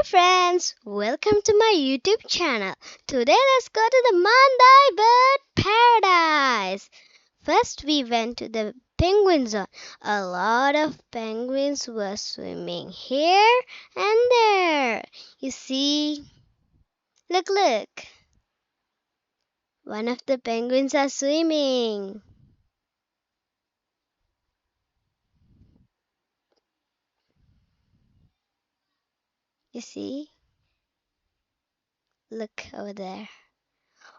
Hi friends, welcome to my YouTube channel. Today let's go to the Mandai Bird Paradise. First we went to the penguin zone. A lot of penguins were swimming here and there. You see, look. One of the penguins are swimming. You see? Look over there.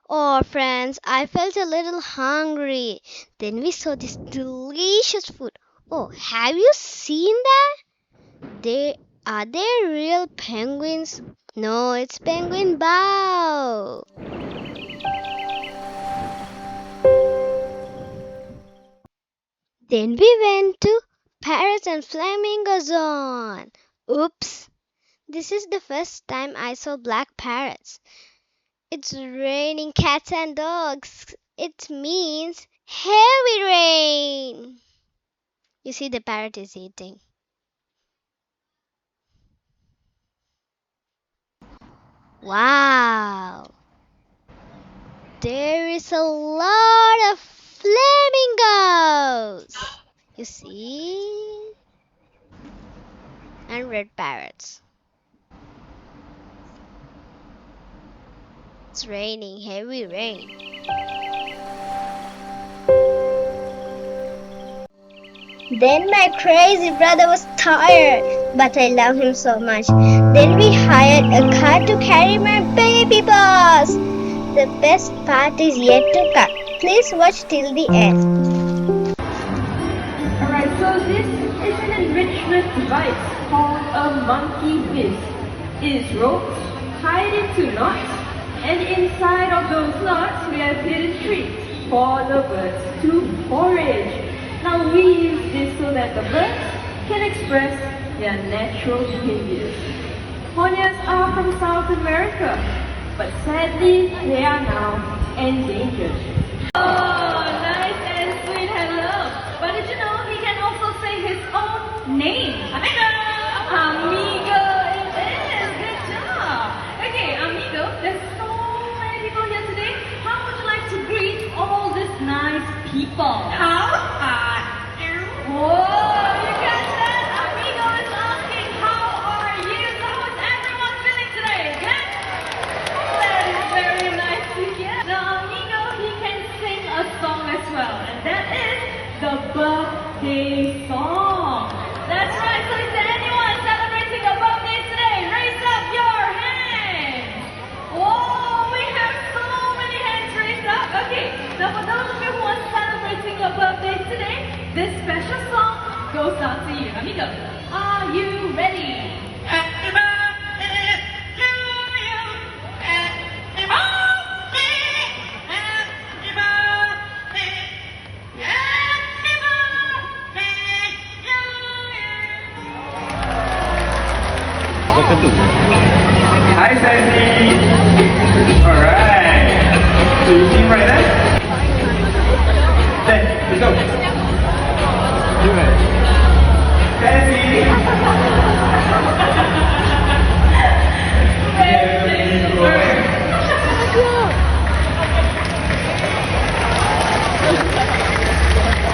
Oh, friends, I felt a little hungry. Then we saw this delicious food. Oh, have you seen that? Are they real penguins? No, it's penguin bow. Then we went to parrots and flamingo zone. Oops, this is the first time I saw black parrots. It's raining cats and dogs. It means heavy rain. You see, the parrot is eating. Wow! There is a lot of flamingos. You see? And red parrots. It's raining, heavy rain. Then my crazy brother was tired, but I love him so much. Then we hired a car to carry my baby boss. The best part is yet to come. Please watch till the end. Alright, so this is an enrichment device called a monkey biz. It is ropes tied into knots, and inside of those knots we have hidden treats for the birds to forage. Now we use this so that the birds can express their natural behaviors. Hornets are from South America, but sadly they are now endangered. Oh, nice and sweet hello. But did you know he can also say his own name? Amigo! Amigo it is! Good job! Okay, amigo, there's so many people here today. How would you like to greet all these nice people? How? Whoa, you got that? Amigo is asking, how are you? So how is everyone feeling today? Good? That is very nice to hear. Now, amigo, he can sing a song as well, and that is the birthday song. That's right, so is there anyone celebrating a birthday today? Raise up your hands. Whoa, we have so many hands raised up. Okay, now for those of you who are celebrating a birthday today, this special song goes out to you. Amigo, are you ready? Happy birthday to you. Happy birthday. Happy birthday. Happy birthday to you. Welcome to. Hi, Sandy. All right. So you see right there? Then, let's go. Do it. Sandy.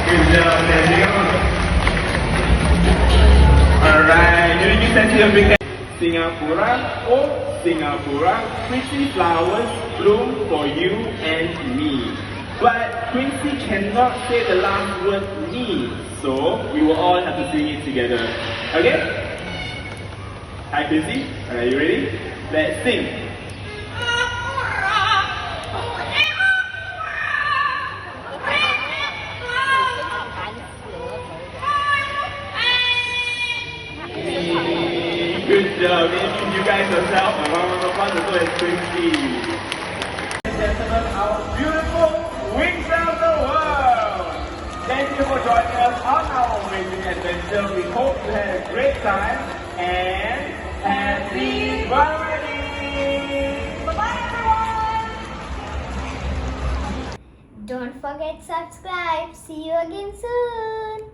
Good job, Sandy. All right. You Sandy a big hand. Singapura, oh Singapura, pretty flowers bloom for you and me. But Quincy cannot say the last word me, so we will all have to sing it together. Okay? Hi Quincy, are you ready? Let's sing. Good job, you guys yourself. A round of applause as well as Quincy. Ladies and gentlemen, our beautiful wings of the world. Thank you for joining us on our amazing adventure. We hope you had a great time and happy birthday! Bye-bye everyone! Don't forget subscribe. See you again soon.